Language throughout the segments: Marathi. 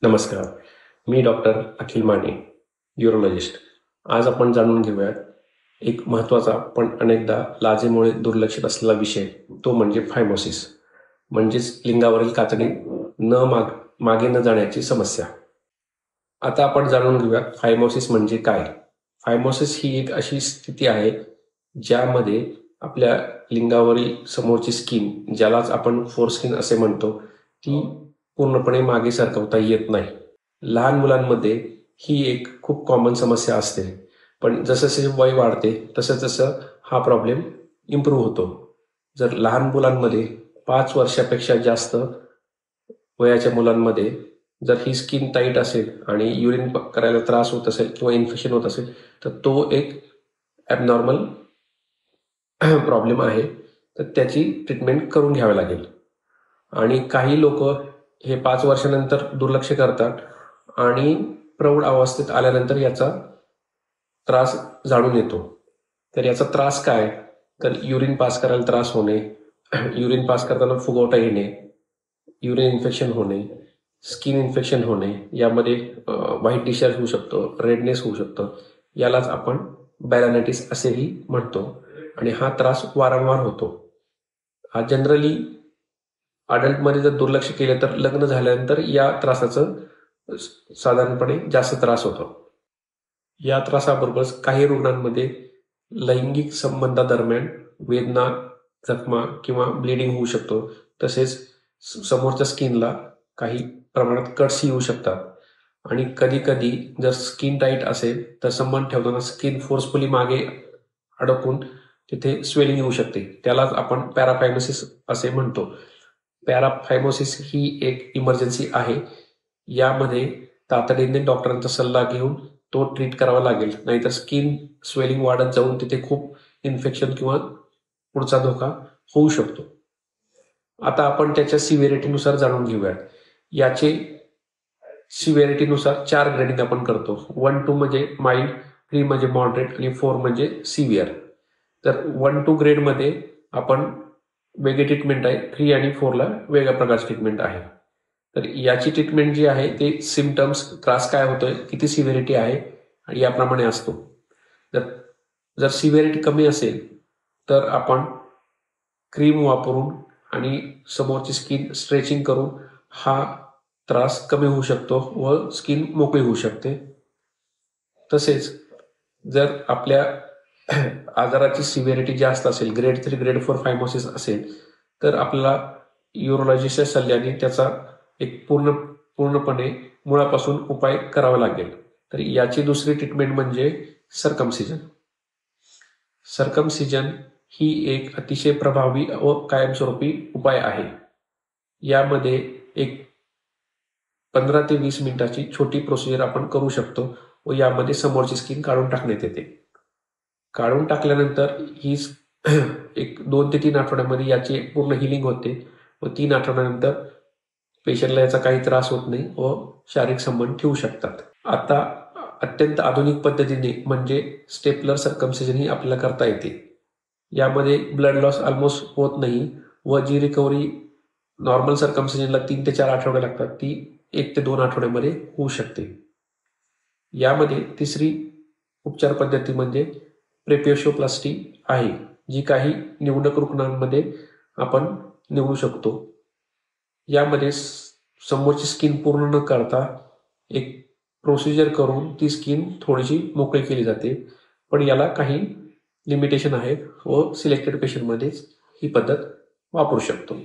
नमस्कार. मी डॉक्टर अखिल माने, न्यूरोलॉजिस्ट. आज आपण जाणून घेऊयात एक महत्त्वाचा पण अनेकदा लाजेमुळे दुर्लक्षित असलेला विषय, तो म्हणजे फायमोसिस. म्हणजेच लिंगावरील कातडी मागे न जाण्याची समस्या. आता आपण जाणून घेऊयात फायमोसिस म्हणजे काय. फायमोसिस ही एक अशी स्थिती आहे ज्यामध्ये आपल्या लिंगावरील समोरची स्किन, ज्यालाच आपण फोरस्किन असे म्हणतो, ती पूर्णपणे मागे सरकवता येत नाही. लहान मुलांमध्ये ही एक खूप कॉमन समस्या असते, पण जसं वय वाढते तसं हा प्रॉब्लेम इम्प्रूव्ह होतो. जर लहान मुलांमध्ये 5 वर्षापेक्षा जास्त वयाच्या मुलांमध्ये जर ही स्किन टाईट असेल आणि युरिन करायला त्रास होत असेल किंवा इन्फेक्शन होत असेल, तर तो एक ॲबनॉर्मल प्रॉब्लेम आहे. तर त्याची ट्रीटमेंट करून घ्यावी लागेल. आणि काही लोक हे 5 वर्षानंतर दुर्लक्ष करतात आणि प्रौढ अवस्थेत आल्यानंतर याचा त्रास जाणून येतो. तर याचा त्रास काय? तर युरिन पास करायला त्रास होणे, युरिन पास करताना फुगवटा येणे, युरिन इन्फेक्शन होणे, स्किन इन्फेक्शन होणे, यामध्ये व्हाईट डिस्चार्ज होऊ शकतो, रेडनेस होऊ शकतं. यालाच आपण बॅरानायटिस असेही म्हणतो आणि हा त्रास वारंवार होतो. हा जनरली अडल्टमध्ये जर दुर्लक्ष केले तर लग्न झाल्यानंतर या त्रासाचं साधारणपणे जास्त त्रास होतो. या त्रासाबरोबरच काही रुग्णांमध्ये लैंगिक संबंधादरम्यान वेदना, जखमा किंवा ब्लिडिंग होऊ शकतो. तसेच समोरच्या स्किनला काही प्रमाणात कट्स येऊ शकतात. आणि कधी कधी जर स्किन टाईट असेल तर संबंध ठेवताना स्किन फोर्सफुली मागे अडकून तिथे स्वेलिंग येऊ शकते. त्यालाच आपण पॅराफायमोसिस असे म्हणतो. पॅराफायमोसिस ही एक इमर्जन्सी आहे. यामध्ये तातडीने डॉक्टरांचा सल्ला घेऊन तो ट्रीट करावा लागेल, नाहीतर स्किन स्वेलिंग वाढत जाऊन तिथे खूप इन्फेक्शन किंवा पुढचा धोका होऊ शकतो. आता आपण त्याच्या सिव्हिरिटीनुसार जाणून घेऊयात. याचे सिव्हिरिटीनुसार 4 ग्रेडिंग आपण करतो. 1 to म्हणजे माइल्ड, 3 म्हणजे मॉडरेट आणि 4 म्हणजे सिव्हिअर. तर 1 to ग्रेडमध्ये आपण वेगळी ट्रीटमेंट आहे, 3 आणि 4ला वेगळ्या प्रकारची ट्रीटमेंट आहे. तर याची ट्रीटमेंट जी आहे ते सिम्पटम्स, त्रास काय होतोय, किती सिव्हिरिटी आहे आणि याप्रमाणे असतो. जर सिव्हिरिटी कमी असेल तर आपण क्रीम वापरून आणि समोरची स्किन स्ट्रेचिंग करून हा त्रास कमी होऊ शकतो व स्किन मोकळी होऊ शकते. तसेच जर आपल्या आजाराची सिव्हिरिटी जास्त असेल, ग्रेड 3, ग्रेड 4 फायमोसिस असेल, तर आपल्याला यूरोलॉजिस्टच्या सल्ल्याने त्याचा एक पूर्णपणे मुळापासून उपाय करावा लागेल. तर याची दुसरी ट्रीटमेंट म्हणजे सर्कमसिजन. सर्कमसिजन ही एक अतिशय प्रभावी व कायमस्वरूपी उपाय आहे. यामध्ये एक 15 ते 20 मिनिटाची छोटी प्रोसिजर आपण करू शकतो व यामध्ये समोरची स्किन काढून टाकण्यात येते. काढून टाकल्यानंतर ही एक 2 ते 3 आठवड्यामध्ये याची पूर्ण हिलिंग होते व 3 आठवड्यानंतर पेशंटला याचा काही त्रास होत नाही व शारीरिक संबंध ठेवू शकतात. आता अत्यंत आधुनिक पद्धतीने म्हणजे स्टेपलर सर्कमसिजन ही आपल्याला करता येते. यामध्ये ब्लड लॉस ऑलमोस्ट होत नाही व जी रिकव्हरी नॉर्मल सर्कमसिजनला 3 ते 4 आठवडे लागतात ती 1 ते 2 आठवड्यामध्ये होऊ शकते. यामध्ये तिसरी उपचार पद्धती म्हणजे प्रेपियोप्लास्टी आहे, जी काही निवडक रुग्णांमध्ये आपण निवडू शकतो. यामध्ये समोरची स्किन पूर्ण न करता एक प्रोसिजर करून ती स्किन थोडीशी मोकळी केली जाते, पण याला काही लिमिटेशन आहेत व सिलेक्टेड पेशंटमध्येच ही पद्धत वापरू शकतो.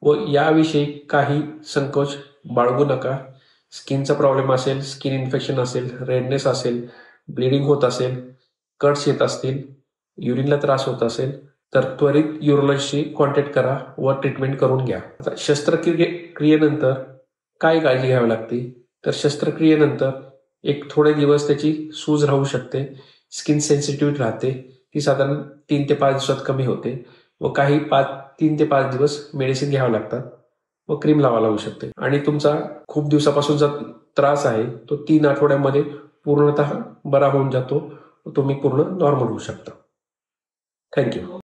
व याविषयी काही संकोच बाळगू नका. स्किनचा प्रॉब्लेम असेल, स्किन इन्फेक्शन असेल, रेडनेस असेल, ब्लिडिंग होत असेल, कट्स येत असतील, युरिनला त्रास होत असेल, तर त्वरित यूरोलॉजिस्टशी कॉन्टॅक्ट करा व ट्रीटमेंट करून घ्या. शस्त्रक्रियेनंतर काय काळजी घ्यावी लागते? तर शस्त्रक्रियेनंतर एक थोडे दिवस त्याची सूज राहू शकते, स्किन सेन्सिटिव्ह राहते, ती साधारण 3 ते 5 दिवसात कमी होते व काही 3 ते 5 दिवस मेडिसिन घ्यावं लागतात व क्रीम लावावं लागू शकते. आणि तुमचा खूप दिवसापासूनचा त्रास आहे तो 3 आठवड्यामध्ये पूर्णतः बरा होऊन जातो व तुम्ही पूर्ण नॉर्मल होऊ शकता. थँक्यू.